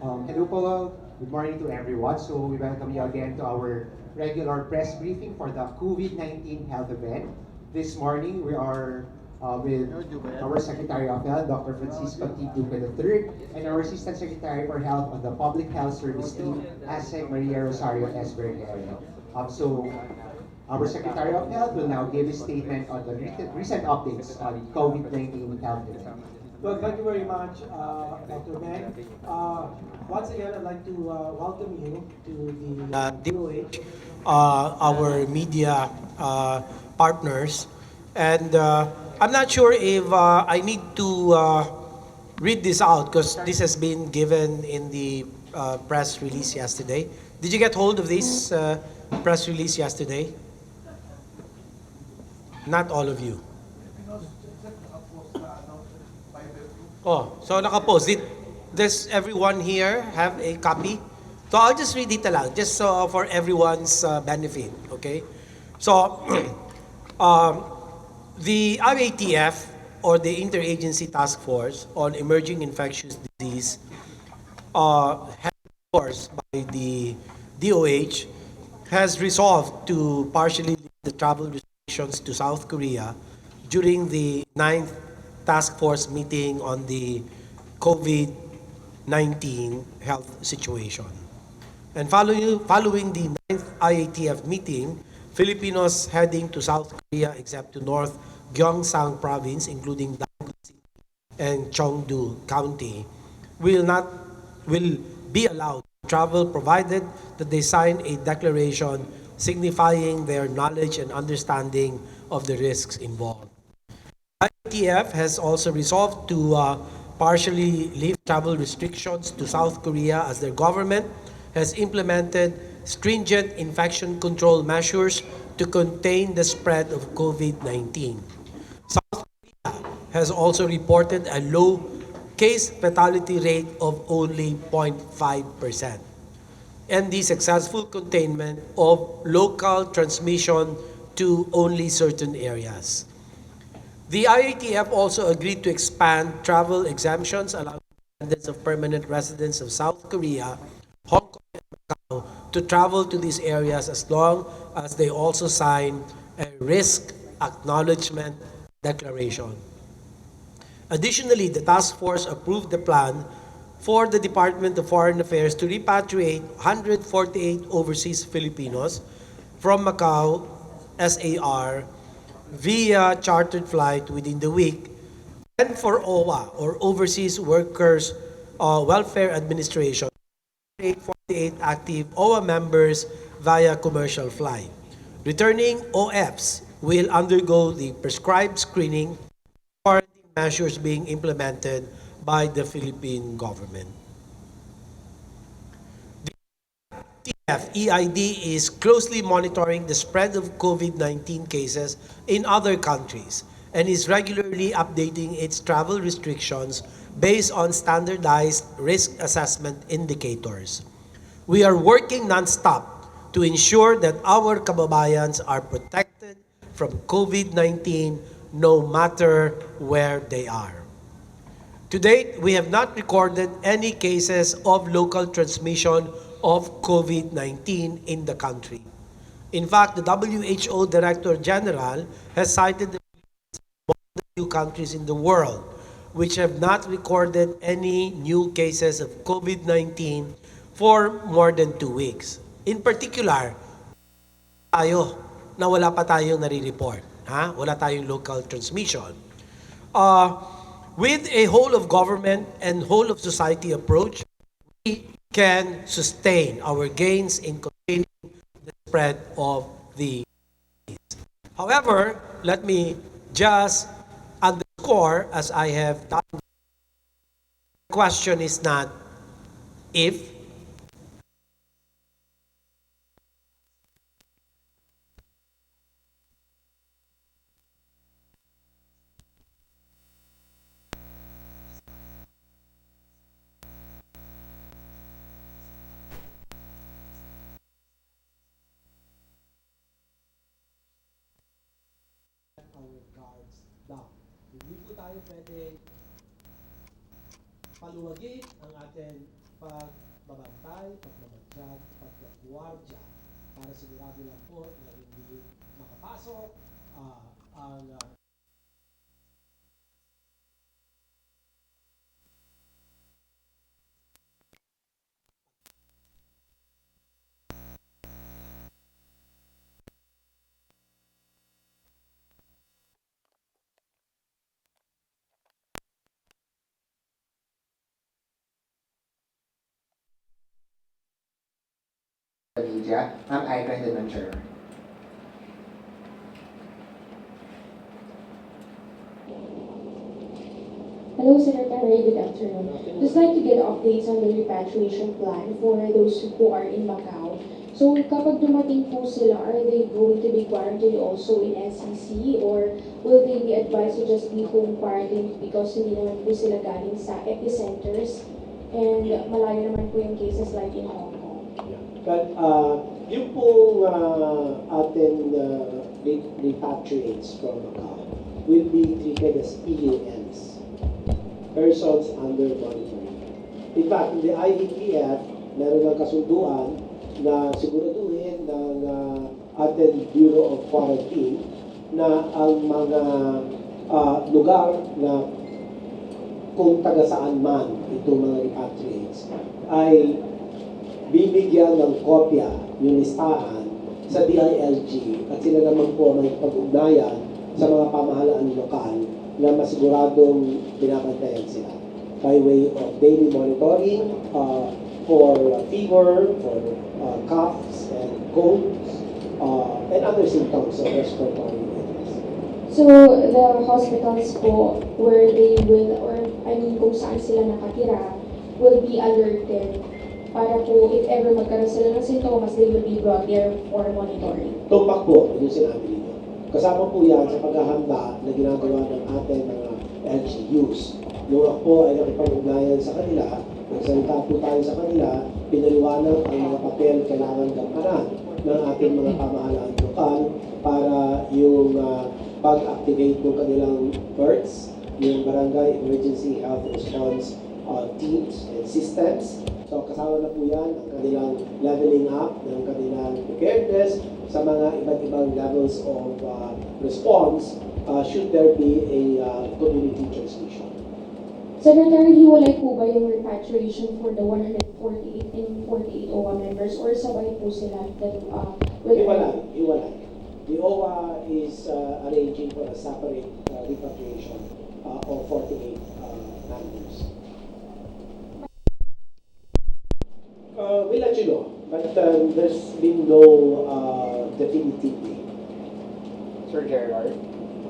Hello po, good morning to everyone. So we welcome you again to our regular press briefing for the COVID-19 health event. This morning we are with our Secretary of Health, Dr. Francisco T. Duque III, and our Assistant Secretary for Health on the Public Health Service Team, ASEC Maria Rosario S. Bergero. So our Secretary of Health will now give a statement on the recent updates on COVID-19 health event. Well, thank you very much, Dr. Ben. Once again, I'd like to welcome you to the DOH, our media partners. And I'm not sure if I need to read this out because this has been given in the press release yesterday. Did you get hold of this press release yesterday? Not all of you. Oh, so nakapost. Does everyone here have a copy? So I'll just read it lang, just for everyone's benefit, okay? So, um, the IATF, or the Interagency Task Force on Emerging Infectious Disease, head force by the DOH, has resolved to partially lift the travel restrictions to South Korea during the 9th task force meeting on the COVID-19 health situation. And following the 9th IATF meeting, Filipinos heading to South Korea except to North Gyeongsang province, including Daegu City and Cheongdu County, will not will be allowed to travel provided that they sign a declaration signifying their knowledge and understanding of the risks involved. IATF has also resolved to partially lift travel restrictions to South Korea as their government has implemented stringent infection control measures to contain the spread of COVID-19. South Korea has also reported a low case fatality rate of only 0.5% and the successful containment of local transmission to only certain areas. The IATF also agreed to expand travel exemptions allowing descendants of permanent residents of South Korea, Hong Kong, and Macau to travel to these areas as long as they also sign a risk acknowledgement declaration. Additionally, the task force approved the plan for the Department of Foreign Affairs to repatriate 148 overseas Filipinos from Macau, SAR, via chartered flight within the week, and for OWA, or Overseas Workers Welfare Administration, 48 active OWA members via commercial flight. Returning OFs will undergo the prescribed screening, quarantine measures being implemented by the Philippine government. EID is closely monitoring the spread of COVID-19 cases in other countries and is regularly updating its travel restrictions based on standardized risk assessment indicators. We are working nonstop to ensure that our kababayans are protected from COVID-19 no matter where they are. To date, we have not recorded any cases of local transmission of COVID-19 in the country. In fact, the WHO Director General has cited the few countries in the world which have not recorded any new cases of COVID-19 for more than 2 weeks. In particular, tayo na wala pa tayong nare-report. Wala tayong local transmission. With a whole of government and whole of society approach, we can sustain our gains in containing the spread of the disease. However, let me just underscore, as I have done, the question is not if, our guards down. Hindi po tayo pwede paluwagin ang ating pagbabantay, pagmamadyan, pagguwardya para sigurado lang po na hindi makapasok ang Media. I grant the Chair. Hello, Secretary. Good afternoon. Just like to get updates on the repatriation plan for those who are in Macau. So, kapag dumating po sila, are they going to be quarantined also in SCC or will they be advised to just be home quarantined because hindi naman po sila galing sa epicenters and malayo naman po yung cases like in Hong Kong? But yung pong ating repatriates from Macau will be treated as PUNs, persons under monitoring. In fact, in the IETF, meron ng kasunduan na siguraduhin ng ating Bureau of Quarantine na ang mga lugar na kung taga saan man itong mga repatriates ay bibigyan ng kopya yung listahan sa DILG at sila naman po may pag-ugnayan sa mga pamahalaan lokal na masiguradong binabantayan sila by way of daily monitoring for fever, for coughs and colds, and other symptoms of respiratory illness. So, the hospitals po where they will, or I mean kung saan sila nakatira, will be alerted para po if ever magkaroon sila ng sintomas, they will be brought there for monitoring. Tumpak po, yung sinabi ninyo. Kasama po yan sa paghahanda na ginagawa ng ating mga LGUs. Nung ako ay nakipag-ugnayan sa kanila, nagsalita po tayo sa kanila, pinaliwanag ang mga papel kailangan gampanan ng ating mga pamahalaan lokal para yung pag-activate ng kanilang BERTs, yung Barangay Emergency Health Response teams and systems. So kasama na po yan ang kanilang leveling up ng kanilang preparedness sa mga iba't ibang levels of response should there be a community transmission. Secretary, hiwalay po ba yung repatriation for the 148 and 48 OWA members or sabay po sila that Hiwalay. The OWA is arranging for a separate repatriation of 48 members. We'll let you know, but there's been no definitive date. Sir Gerard.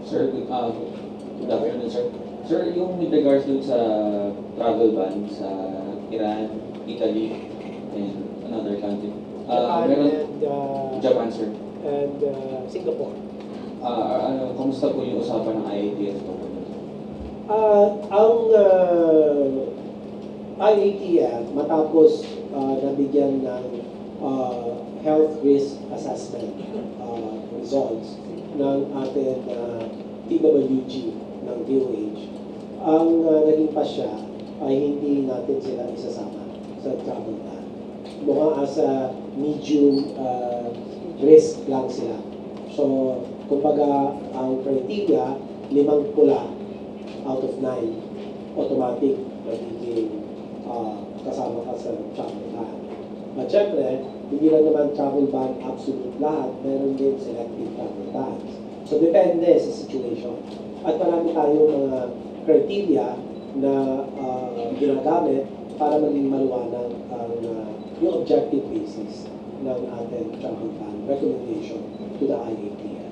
Sir, good afternoon, sir. Sir, yung with regards dun sa travel ban sa Iran, Italy, and another country. Japan Meron, and Japan, sir. Singapore. Kumusta po yung usapan ng IATF po? Ang IATF matapos nabigyan ng health risk assessment results ng ating TWG ng DOH, ang naging pasya ay hindi natin sila isasama sa travel ban. Mukha as a medium risk lang sila. So, kumbaga, ang criteria, 5 pula out of 9, automatic magiging kasama ka sa travel ban. At syempre, hindi lang naman travel ban absolute lahat, meron din selective travel bans. So, depende sa situation. At marami tayong mga criteria na ginagamit para maging maliwanag ang yung objective basis ng ating travel ban recommendation to the IATF.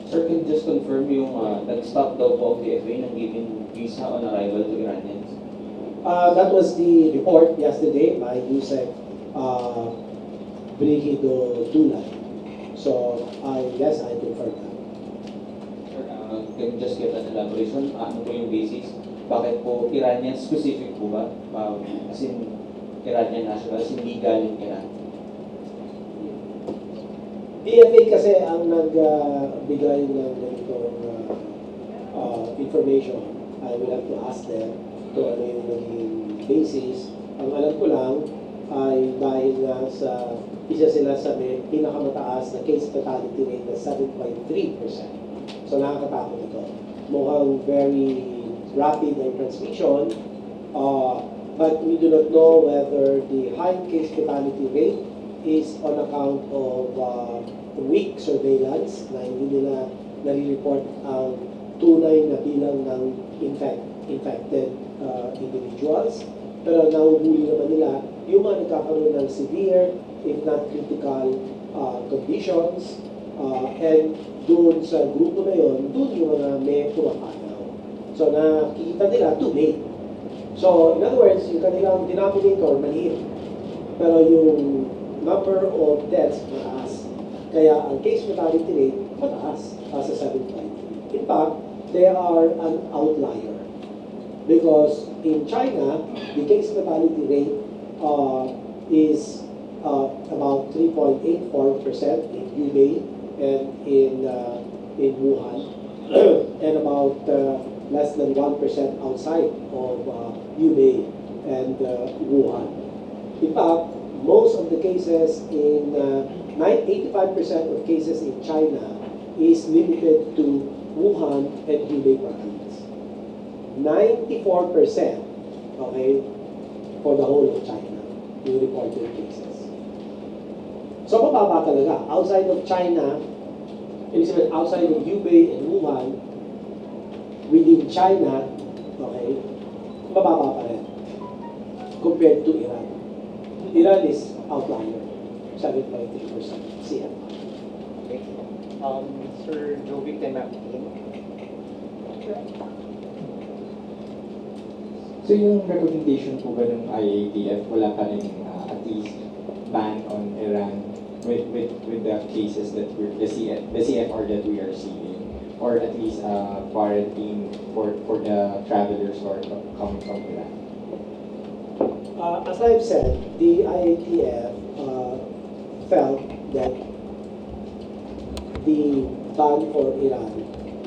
Sir, can you just confirm yung nag-stop daw po ang DFA ng giving visa on arrival to Iranians? That was the report yesterday by Yusef Brigido Tulay. So, yes, I confirm that. Sir, can you just get an elaboration? Ano po yung basis? Bakit po Iranian specific po ba? As in, Iranian nationals, hindi galing Iran? DFA kasi ang nagbigay ng ganitong information. I will have to ask them kung ano yung naging basis Ang alam ko lang ay dahil nga sa isa sila sa may pinakamataas na case fatality rate na 7.3%. So nakakatakot ito. Mukhang very rapid ang transmission, but we do not know whether the high case fatality rate is on account of weak surveillance na hindi nila nare-report ang tunay na bilang ng infected individuals. Pero nahuhuli naman nila yung mga nagkakaroon ng severe, if not critical, conditions. And doon sa grupo na yon, doon yung mga may pumapanaw. So nakikita nila too late. So in other words, yung kanilang denominator maliit. Pero yung number of deaths mataas. Kaya ang case fatality rate mataas sa 7.5. In fact, they are an outlier. Because in China, the case fatality rate is about 3.84% in Hubei and in Wuhan, and about less than 1% outside of Hubei and Wuhan. In fact, most of the cases in 85% of cases in China is limited to Wuhan and Hubei province. 94%, okay, for the whole of China, yung reported cases. So, mababa talaga. Outside of China, outside of Hubei and Wuhan, within China, okay, mababa pa rin compared to Iran. Iran is outlier, 7.3% CM. Okay. Sir Jovic Tenaki. So yung recommendation po ba ng IATF, wala pa rin at least ban on Iran with the cases that the CFR that we are seeing, or at least quarantine for the travelers who are coming from Iran? As I've said, the IATF felt that the ban for Iran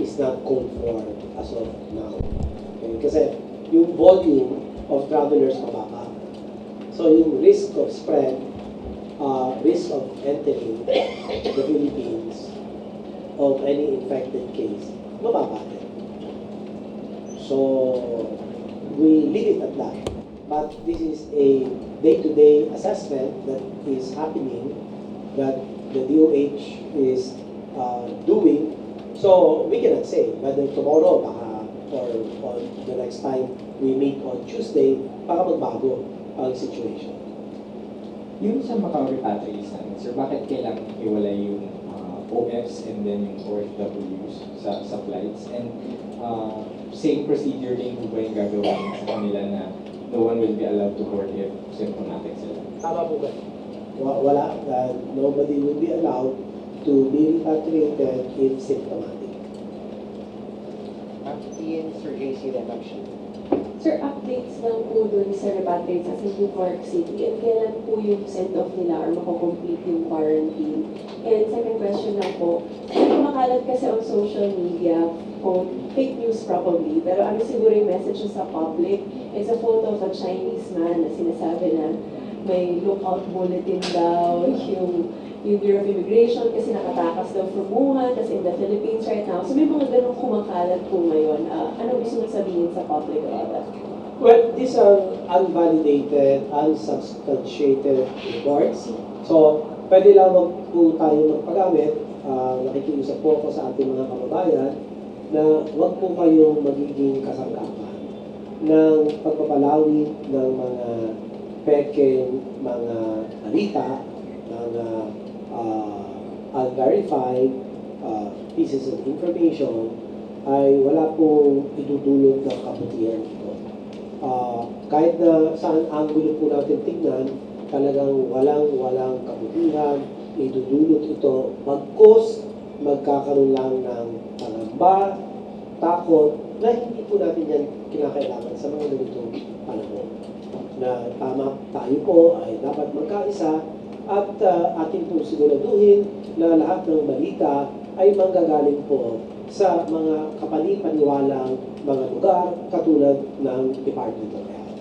is not called for as of now. Okay? Kasi yung volume of travelers mababa. So yung risk of spread, risk of entering the Philippines of any infected case, mababa din. So we leave it at that. But this is a day-to-day assessment that is happening, that the DOH is doing. So we cannot say whether tomorrow or on the next time we meet on Tuesday, baka magbago ang situation. Yung sa Macau repatriates namin, sir, bakit kailangan iwalay yung OFs and then yung OFWs sa flights? And same procedure din po ba yung gagawin sa kanila na no one will be allowed to board if symptomatic sila? Tama po ba? Wala. Nobody will be allowed to be repatriated if symptomatic. Ian, Sir JC Redemption. Sir, updates lang po dun sa repatriates sa Cebu Park City, and kailan po yung send-off nila or mako-complete yung quarantine? And second question lang po, kumakalat kasi on social media, fake news probably, pero ano siguro yung message sa public? It's a photo of a Chinese man na sinasabi na may lookout bulletin daw yung Bureau of Immigration kasi nakatakas daw from Wuhan, kasi in the Philippines right now. So may mga ganong kumakalat po ngayon. Ano gusto mong sabihin sa public about that? Well, these are unvalidated, unsubstantiated reports. So, pwede lamang po tayo magpagamit. Nakikiusap po ako sa ating mga kababayan na huwag po kayong magiging kasangkapan ng pagpapalawig ng mga peking, mga balita, mga unverified pieces of information ay wala pong idudulot ng kabutihan ito. Kahit na saan angulo po natin tingnan, talagang walang kabutihan, idudulot ito bagkus magkakaroon lang ng pangamba, takot, na hindi po natin yan kinakailangan sa mga ganitong panahon. Na tama tayo po ay dapat magkaisa at atin pong siguraduhin na lahat ng balita ay manggagaling po sa mga kapani-paniwalang mga lugar katulad ng Department of Health.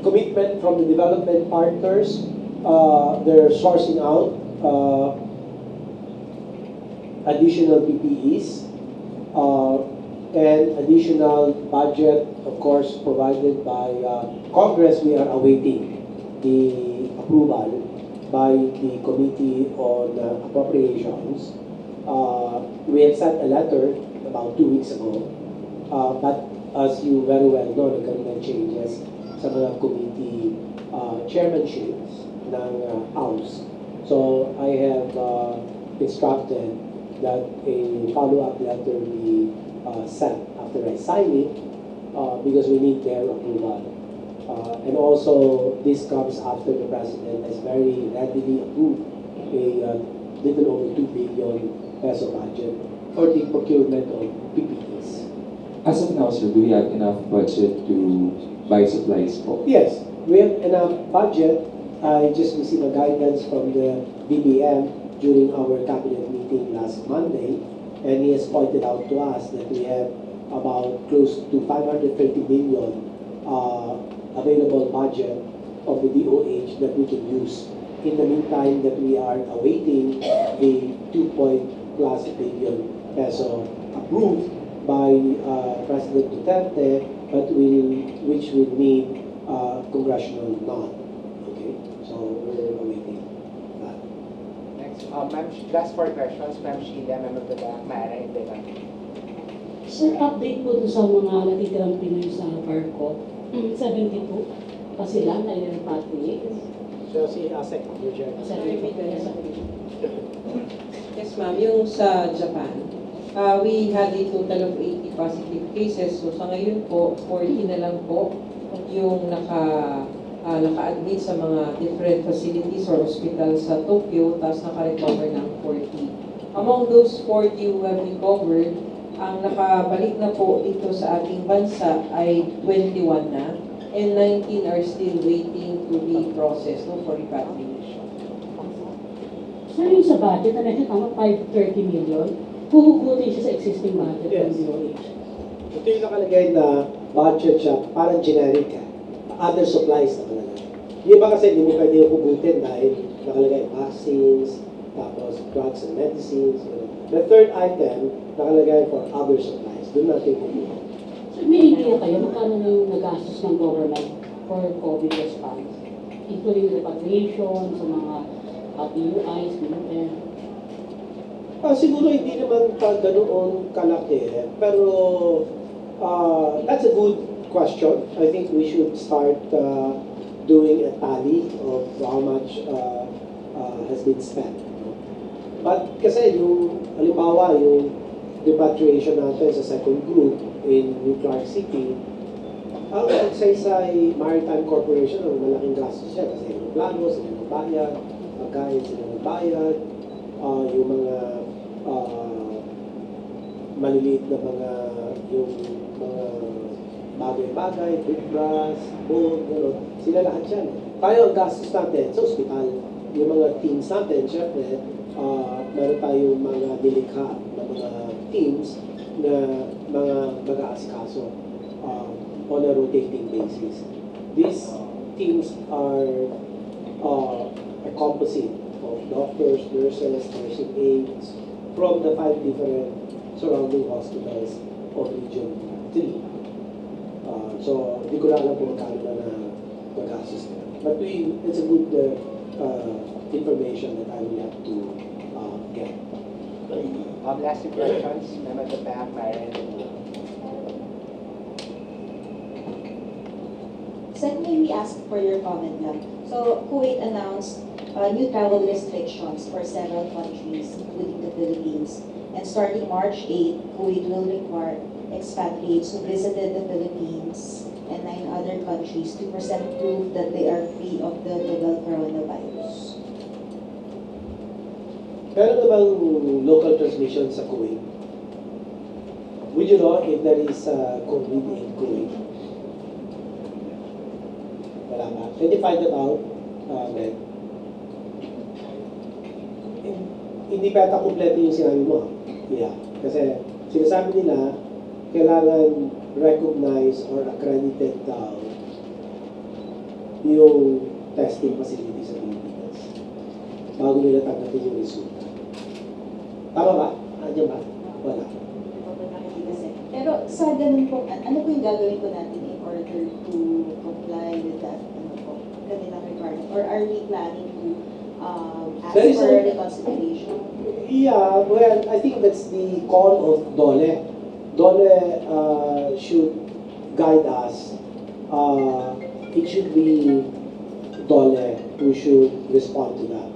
commitment from the development partners. They're sourcing out additional PPEs and additional budget, of course, provided by Congress. We are awaiting the approval by the Committee on Appropriations. We had sent a letter about 2 weeks ago, but as you very well know, nagkaroon ng changes sa mga committee chairmanships ng House. So I have instructed that a follow-up letter be sent after I sign it because we need their approval. And also, this comes after the President has very readily approved a little over 2 billion peso budget for the procurement of PPEs. As of now, sir, do we have enough budget to buy supplies po? Yes, we have enough budget. I just received a guidance from the BBM during our cabinet meeting last Monday, and he has pointed out to us that we have about close to 530 billion available budget of the DOH that we can use. In the meantime, that we are awaiting a 2+ billion peso approved by President Duterte, but which will need congressional nod. Okay, so we're awaiting that. Next, last 4 questions, Ma'am Sheila, Member of the Back, Mara, and Devan. Sir, update po doon sa mga natitirang Pinoy sa Barco. 72 pa sila na i-repatriate. So si Asek, Roger. Yes, ma'am. Yung sa Japan, we had a total of 80 positive cases. So sa ngayon po, 40 na lang po yung naka-admit sa mga different facilities or hospitals sa Tokyo, tapos naka-recover ng 40. Among those 40 who have recovered, ang nakabalik na po dito sa ating bansa ay 21 na, and 19 are still waiting to be processed for repatriation. Sir, yung sa budget, na nakita 530 million, huhugutin siya sa existing budget Yes. ng DOH. Ito yung nakalagay na budget siya, parang generic other supplies nakalagay. Yung iba kasi hindi mo pwede hugutin dahil nakalagay vaccines, tapos drugs and medicines. The third item, nakalagay for other supplies. Doon natin hugutin. So, may idea kayo, magkano na yung nagastos ng government for COVID response? Including repatriation sa mga PUIs, Siguro hindi naman ganoon kalaki, pero that's a good question. I think we should start doing a tally of how much has been spent. But kasi yung, halimbawa, yung repatriation natin sa second group in New Clark City, ang Saysay Maritime Corporation, ang malaking gastos siya kasi yung plano, sila nagbayad, pagkain sila nagbayad, yung mga maliliit na yung mga bagay-bagay, toothbrush, bone, gano'n, sila lahat yan. Tayo ang gastos natin sa ospital, yung mga teams natin, syempre, meron tayong mga nilikha na mga teams na mga mag-aasikaso on a rotating basis. These teams are a composite of doctors, nurses, nursing aides from the 5 different surrounding hospitals of Region 3. So, hindi ko lang alam kung magkano na mag-assist nila. But it's a good information that I will have to get. Last 2 questions, Member of the Back, Mara, and Devan. Secondly, we asked for your comment lang. So, Kuwait announced new travel restrictions for several countries, including the Philippines. And starting March 8, Kuwait will require expatriates who visited the Philippines and 9 other countries to present proof that they are free of the novel coronavirus. Meron na bang local transmission sa Kuwait? Would you know if there is COVID in Kuwait? Wala ba? Can you find it out, Meg? Hindi pa ata kompleto yung sinabi mo. Yeah. Kasi sinasabi nila, kailangan recognize or accredited daw yung testing facility sa Pilipinas bago nila tanggapin yung resulta. Tama ba? Andiyan ba? Wala. Pero sa ganun po, ano po yung gagawin po natin in order to comply with that kanilang requirement? Or are we planning to ask There is for a- reconciliation? Yeah, well, I think that's the call of DOLE. DOLE should guide us. It should be DOLE who should respond to that.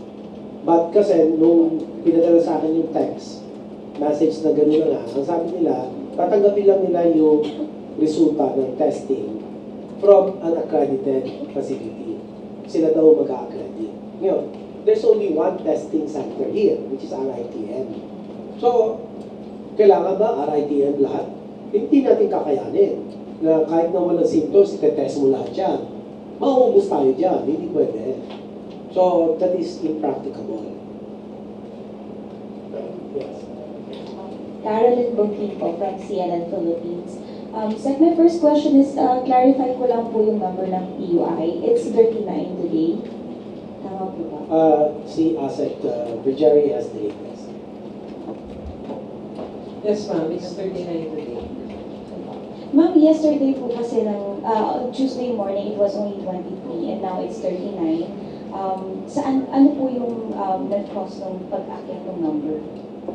But kasi nung pinadala sa akin yung text, message na gano'n na nga, ang sabi nila, tatanggapin lang nila yung resulta ng testing from an accredited facility. Sila daw mag-a-accredit. Ngayon, there's only one testing center here, which is RITM. So, kailangan ba RITM lahat? Hindi natin kakayanin na kahit na walang symptoms, itetest mo lahat yan. Mauubos tayo dyan, hindi pwede. So, that is impracticable. Yes. Carolyn Bongkin po from CNN Philippines. So my first question is, clarify ko lang po yung number ng PUI. It's 39 today. Tama po ba? Si Asset, Virgeri has the latest. Yes, ma'am. It's 39 today. Ma'am, yesterday po kasi Tuesday morning, it was only 23 and now it's 39. Ano po yung net-cost ng pag-akyat ng number?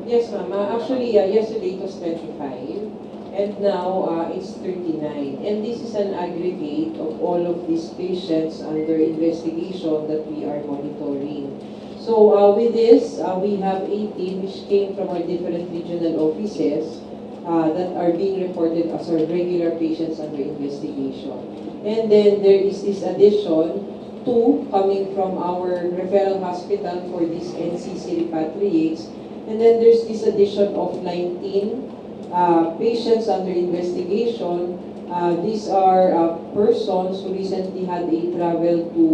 Yes, ma'am. Actually, yesterday it was 25. And now it's 39. And this is an aggregate of all of these patients under investigation that we are monitoring. So with this, we have 18 which came from our different regional offices that are being reported as our regular patients under investigation. And then there is this addition, 2 coming from our referral hospital for these NCC repatriates. And then there's this addition of 19 patients under investigation. These are persons who recently had a travel to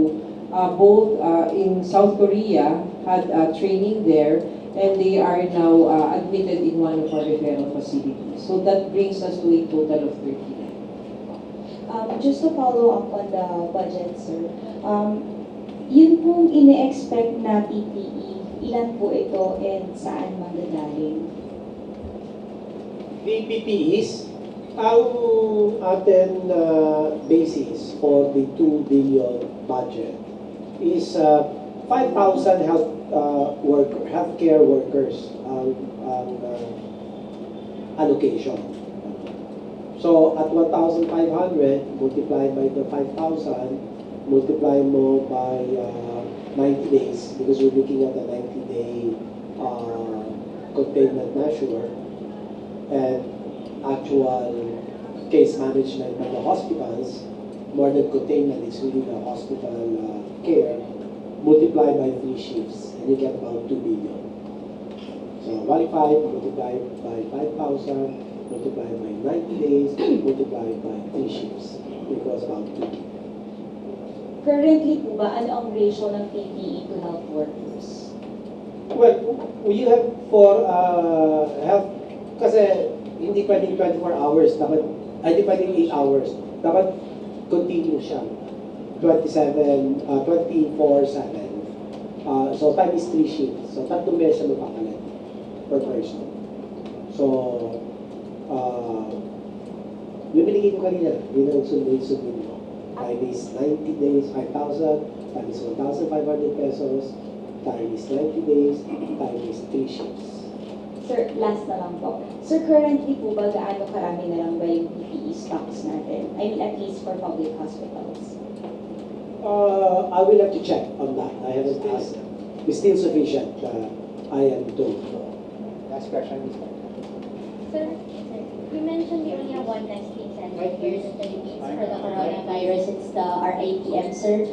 both in South Korea, had training there, and they are now admitted in one of our referral facilities. So that brings us to a total of 39. Just to follow up on the budget, sir. Yun pong ine-expect na PPE, ilan po ito and saan manggagaling? The PPEs, ang ating basis for the 2 billion budget is 5,000 healthcare workers ang allocation. So at 1,500 multiplied by the 5,000, multiply mo by 90 days because we're looking at a 90-day containment measure. And actual case management by the hospitals, more than containment, it's really the hospital care, multiplied by 3 shifts, and you get about 2 billion. So 1.5 multiplied by 5,000, multiplied by 90 days, multiplied by 3 shifts, equals about 2 billion. Currently po ba, ano ang ratio ng PPE to health workers? Well, you have for health, kasi hindi pwedeng 24 hours, dapat, hindi pwedeng 8 hours, dapat continue siya. 24/7. So time is 3 shifts. So 3 beses siya mapapalit per person. So, binigay ko kanina, yun ang sundin mo. Time is 90 days, 5,000, time is 1,500 pesos, time is 90 days, time is 3 shifts. Sir, last na lang po. Sir, currently po ba gaano karami na lang ba yung PPE stocks natin? I mean, at least for public hospitals. I will have to check on that. I haven't asked them. It's still sufficient, I am told. Last question, Ms. Sir, you mentioned we only have one testing center here in the Philippines for the coronavirus. It's the RITM, sir.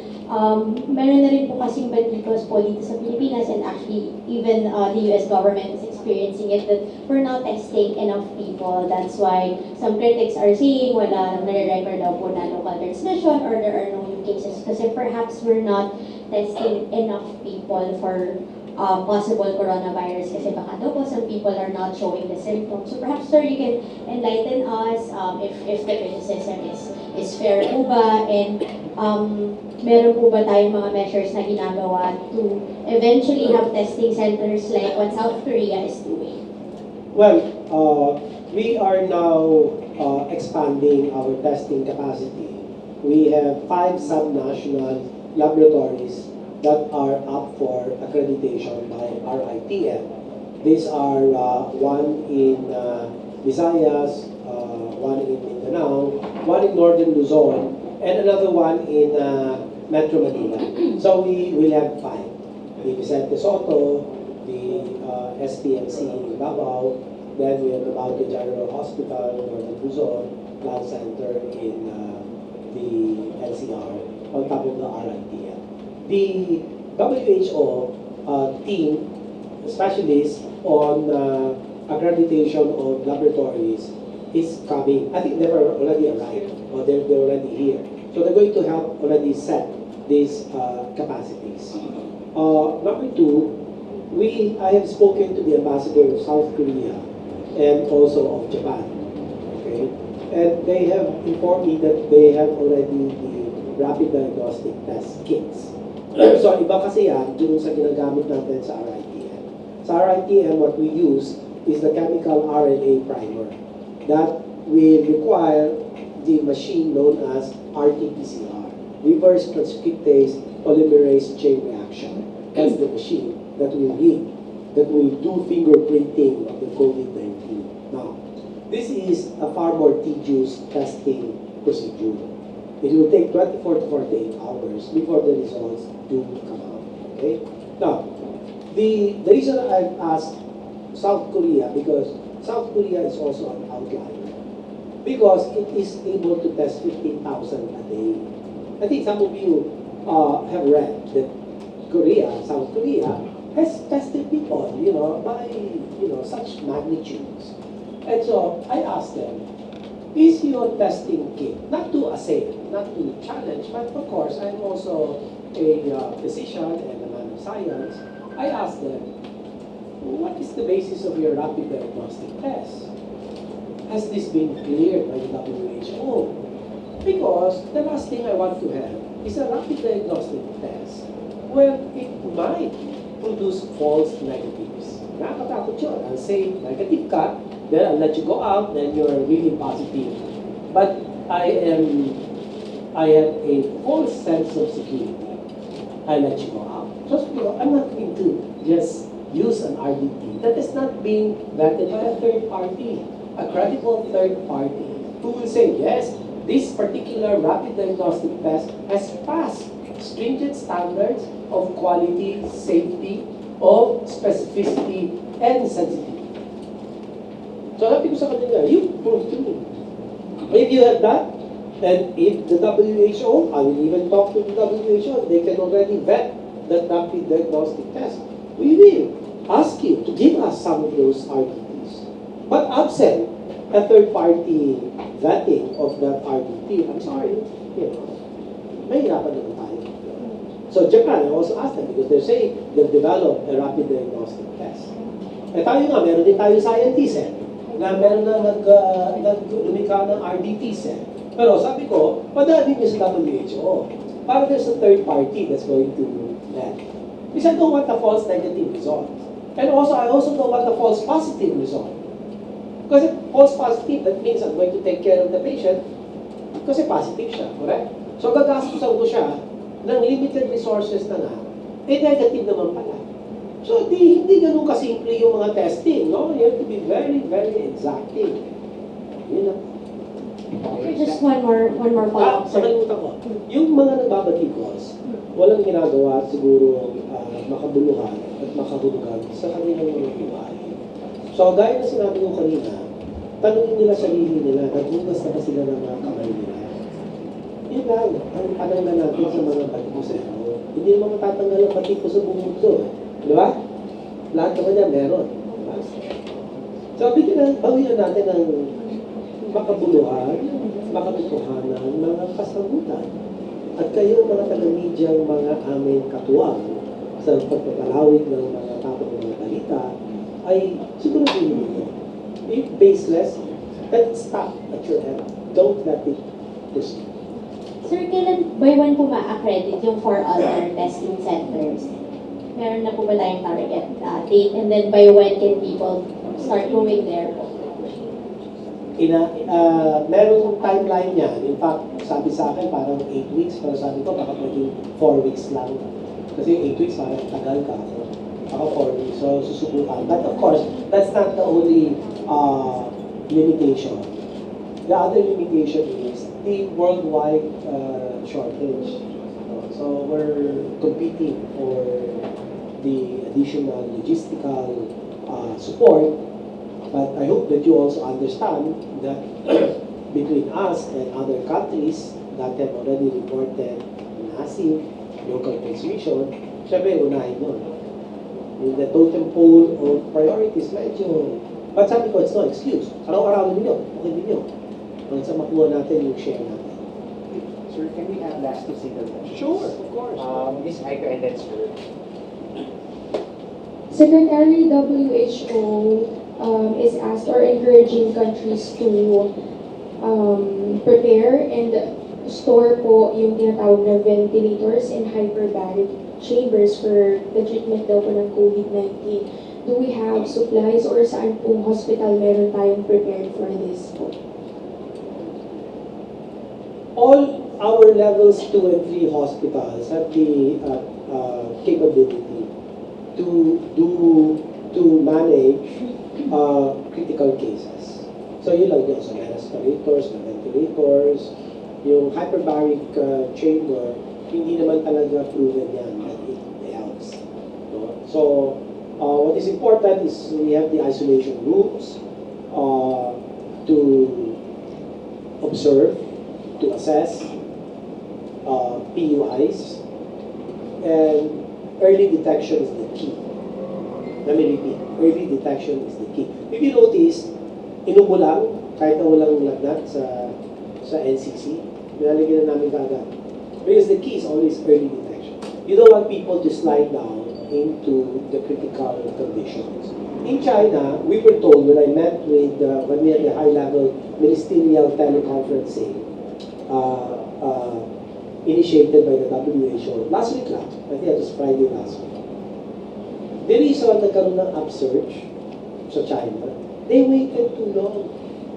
Meron na rin po kasing banditos po dito sa Pilipinas, and actually even the US government is experiencing it, that we're not testing enough people. That's why some critics are saying wala nare-record daw po na local transmission or there are no new cases kasi perhaps we're not testing enough people for possible coronavirus kasi baka daw po some people are not showing the symptoms. So perhaps, sir, you can enlighten us if the criticism is fair po ba, and meron po ba tayong mga measures na ginagawa to eventually have testing centers like what South Korea is doing? Well, we are now expanding our testing capacity. We have 5 subnational laboratories that are up for accreditation by RITM. These are one in Visayas, one in Mindanao, one in Northern Luzon, and another one in Metro Manila. So we will have 5. The Vicente Soto, the SPMC in Davao, then we have the Baute General Hospital, Northern Luzon, Lab Center in the NCR, on top of the RITM. The WHO team, specialists on accreditation of laboratories, is coming. I think they were already arrived, or they're already here. So they're going to help already set these capacities. Number 2, I have spoken to the ambassador of South Korea and also of Japan. Okay, and they have informed me that they have already the rapid diagnostic test kits. So iba kasi yan dun sa ginagamit natin sa RITM. Sa RITM, what we use is the chemical RNA primer that will require the machine known as RT-PCR, reverse transcriptase polymerase chain reaction. That's the machine that we need, that will do fingerprinting of the COVID-19. Now, this is a far more tedious testing procedure. It will take 24 to 48 hours before the results do come out. Okay? Now, the reason I've asked South Korea, because South Korea is also an outlier, because it is able to test 15,000 a day. I think some of you have read that South Korea, has tested people, by, such magnitudes. And so I asked them, is your testing kit, not to assail, not to challenge, but of course, I'm also a physician and a man of science. I asked them, what is the basis of your rapid diagnostic test? Has this been cleared by the WHO? Because the last thing I want to have is a rapid diagnostic test where it might produce false negatives. Nakakatakot yun. I'll say negative ka, then I'll let you go out, then you're really positive. But I have a false sense of security. I let you go out. So, I'm not going to just use an RDT that is not being vetted by a third party, a credible third party, who will say, yes, this particular rapid diagnostic test has passed stringent standards of quality, safety, of specificity, and sensitivity. So sabi ko sa kanila, you prove to me. If you have that, and if the WHO, I will even talk to the WHO, they can already vet that rapid diagnostic test, we will ask you to give us some of those RDTs. But absent a third-party vetting of that RDT, I'm sorry, mahirapan naman tayo. So Japan, I also asked them, because they're saying they've developed a rapid diagnostic test. Eh tayo nga, meron din tayo scientists na meron na lumikha ng RDTs Pero sabi ko, padalhin niyo sa WHO. Para there's a third party that's going to vet. Because I don't want a false negative result. And also, I also don't want a false positive result. Because if false positive, that means I'm going to take care of the patient kasi positive siya, correct? So gagastusan ko siya ng limited resources na negative naman pala. So hindi ganun kasimple yung mga testing, no? You have to be very, very exacting. Yun lang. Okay, just one more follow-up, sir. Nakalimutan ko. Yung mga nagbabatikos, walang ginagawa siguro makabuluhan at makahulugan sa kanilang mga buhay. So, gaya na sinabi ko kanina, tanungin nila sarili nila, naghugas na ba sila ng mga kamay nila? Yun lang, ang tanong na natin sa mga batikos Hindi naman matatanggal ang batikos sa buong mundo. Di ba? Lahat naman yan meron. Diba? So, bawian natin ng makabuluhan, makatotohanan, mga kasagutan. At kayo mga taga-medyang mga aming katuwang sa pagpapalawig ng mga tapos ng mga balita, ay siguro hindi. If baseless, then stop at your end. Don't let it proceed. Sir, kailan by when po ma-accredit yung 4 other testing centers? Meron na po ba tayong target date? And then by when can people start going there po? Merong timeline niya. In fact, sabi sa akin parang 8 weeks, pero sabi ko baka pwedeng 4 weeks lang. Kasi 8 weeks parang tagal ka. So, ako 4 weeks, so susubukan. But of course, that's not the only limitation. The other limitation is the worldwide shortage. So we're competing for the additional logistical support. But I hope that you also understand that between us and other countries that have already reported massive local transmission, syempre unahin yun. In the totem pole of priorities, medyo, but sabi ko, it's no excuse. Araw-arawin ninyo, okay ninyo. Hanggang sa makuha natin yung share natin. Sir, can we have last two single questions? Sure, of course. Ms. Aiko and then Sir. Secretary WHO is asked or encouraging countries to prepare and store po yung tinatawag na ventilators and hyperbaric chambers for the treatment daw po ng COVID-19. Do we have supplies or saan pong hospital meron tayong prepared for this po? All our levels 2 and 3 hospitals have the capability to manage critical cases. So yun lang yun. So may respirators, may ventilators, yung hyperbaric chamber, hindi naman talaga proven yan that it helps. No? So what is important is we have the isolation rooms to observe, to assess PUIs, and early detection is the key. Let me repeat, early detection is the key. If you notice, inubo lang, kahit na walang lagnat sa NCC, nilalagyan na namin kaagad. Because the key is always early detection. You don't want people to slide down into the critical conditions. In China, we were told when I met with, when we had the high-level ministerial teleconferencing initiated by the WHO, last week lang, I think it was Friday last week. The reason nagkaroon ng upsurge sa China, they waited too long.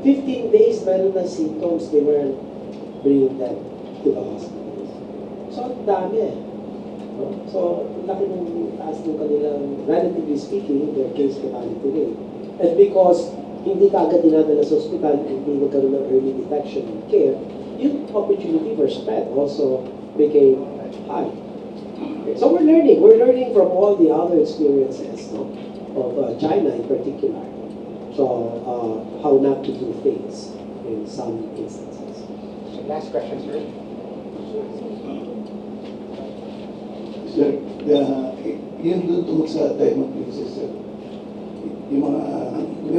15 days meron ng symptoms, they weren't bringing them to the hospitals. So, ang dami eh. No? So, laki ng taas ng kanilang, relatively speaking, their case fatality rate. And because hindi ka agad dinadala sa hospital, hindi nagkaroon ng early detection and care, yung opportunity for spread also became high. So we're learning from all the other experiences, no, of China in particular. So how not to do things in some instances. Last question, Sir. Sir, yun doon tungkol sa Diamond Princess, sir. Yung mga,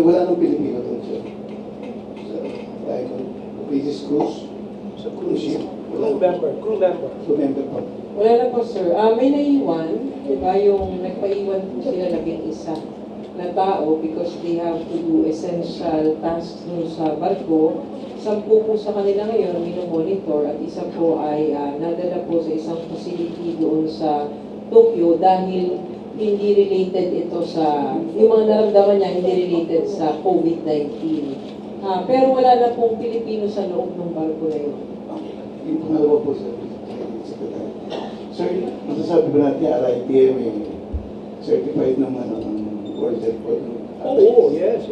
wala nang Pilipino doon, sir. Sa Diamond Princess Cruise. Sa cruise ship. Crew member po. Wala na po, sir. May naiwan, di ba, yung nagpaiwan po sila naging isa na tao because they have to do essential tasks dun sa barko. 10 po sa kanila ngayon minomonitor at isa po ay nadala po sa isang facility doon sa Tokyo dahil hindi related ito sa, yung mga naramdaman niya hindi related sa COVID-19. Pero wala na pong Pilipino sa loob ng barko na yun. Yung pangalawa po, sir. Sir, masasabi ba natin RITM certified ng World Health Organization? Oh, yes.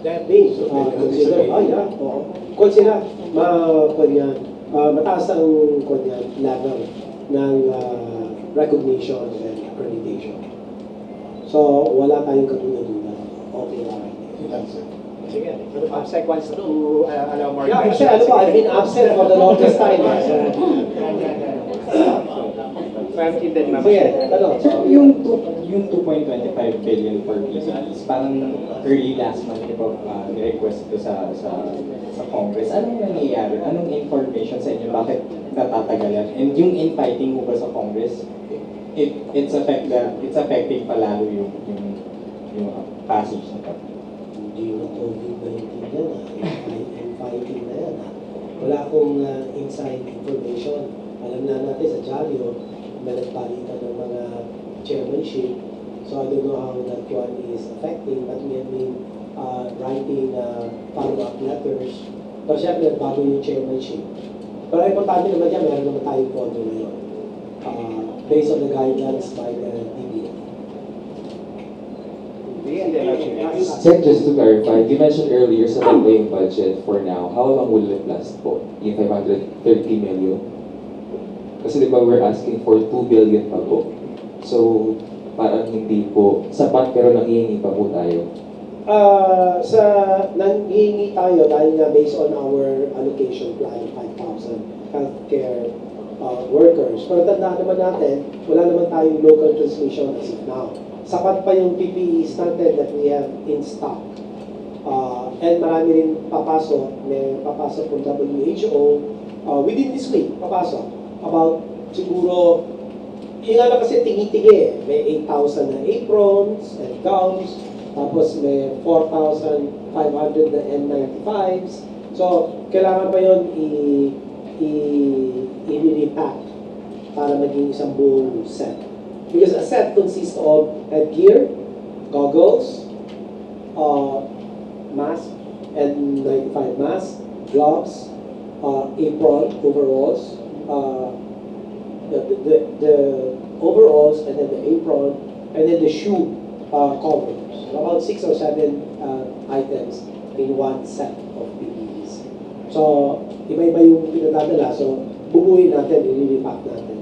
That means, consider, consider, mataas ang level ng recognition and accreditation. So, wala tayong katulad-tula. Okay, alright. Sige, APSEC wants to allow more Yeah, kasi ano ba, I've been absent for the longest time. Sige, ano? Sir, yung 2.25 billion for PCPs, parang early last month po ni-request ito sa Congress. Anong nangyayari? Anong information sa inyo? Bakit natatagalan? And yung infighting mo ba sa Congress, it's affecting palalo yung passage na to. Hindi na COVID-19 yan, fighting na yan. Wala wala akong inside information. Alam na natin sa Diaryo, may nagpalitan ng mga chairmanship. So I don't know how that one is affecting, but we have been writing follow-up letters. Pero syempre, bago yung chairmanship. Pero importante naman dyan, meron naman tayong pondo ngayon. Based on the guidelines by the DBA. Sir, just to clarify, you mentioned earlier sa yung budget for now. How long will it last po? Yung 530 million? Kasi di ba we're asking for 2 billion pa po. So, parang hindi po sapat pero nanghihingi pa po tayo. Sa nanghihingi tayo dahil nga based on our allocation plan, 5,000 healthcare workers. Pero tandaan naman natin, wala naman tayong local transmission as of now. Sapat pa yung PPEs natin that we have in stock. And marami rin papasok, may papasok from WHO within this week, papasok. About siguro, yung ano kasi tingi-tingi, may 8,000 na aprons and gowns, tapos may 4,500 na N95s. So, kailangan pa yun i-repack para maging isang buong set. Because a set consists of headgear, goggles, mask, N95 mask, gloves, apron, overalls, the overalls, and then the apron, and then the shoe covers. About 6 or 7 items in one set of PPEs. So, iba-iba yung pinadadala. So, bubuhin natin, i-repack natin.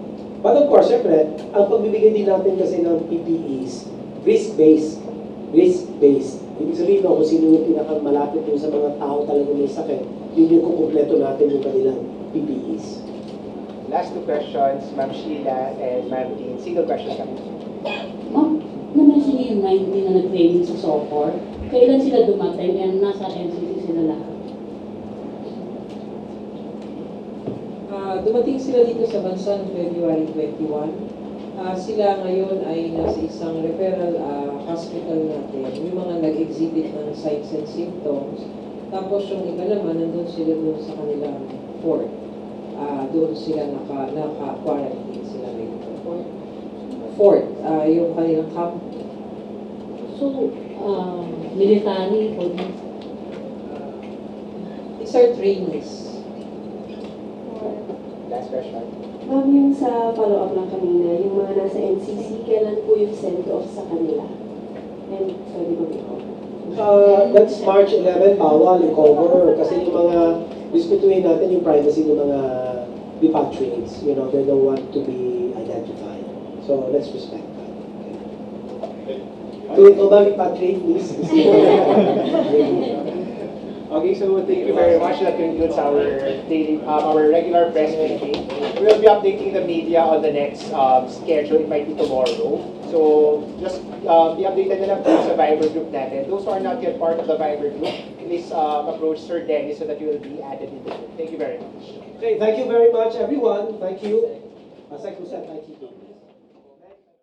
But of course, syempre, ang pagbibigay din natin kasi ng PPEs, risk-based. Risk-based. Ibig sabihin kung sino yung pinakamalapit dun sa mga tao talaga may sakit, yun yung kukumpleto natin yung kanilang PPEs. Last two questions, Ma'am Sheila and Ma'am Dean. Single question kami. Ma'am, na-mention niyo yung 19 na nag-training sa SOCOR. Kailan sila dumating and nasa NCC sila lahat? Dumating sila dito sa bansa noong February 21. Sila ngayon ay nasa isang referral hospital natin. Yung mga nag-exhibit ng signs and symptoms. Tapos yung iba naman, nandun sila doon sa kanilang fort. Doon sila naka-quarantine sila ngayon. Fort, yung kanilang camp. So, military, police? These are trainees. Last question. Ma'am, yung sa follow-up lang kanina, yung mga nasa NCC, kailan po yung send-off sa kanila? And pwede mo That's March 11, bawal i-cover. Kasi yung mga, respetuhin natin yung privacy ng mga repatriates. You know, they don't want to be identified. So, let's respect that. Tuwing ko ba repatriate, please? Okay, so thank you very much. That concludes our daily, our regular press briefing. We will be updating the media on the next schedule. It might be tomorrow. So just be updated na lang po sa Viber group natin. Those who are not yet part of the Viber group, please approach Sir Dennis so that you will be added in the group. Thank you very much. Okay, thank you very much, everyone. Thank you. As I said, thank you.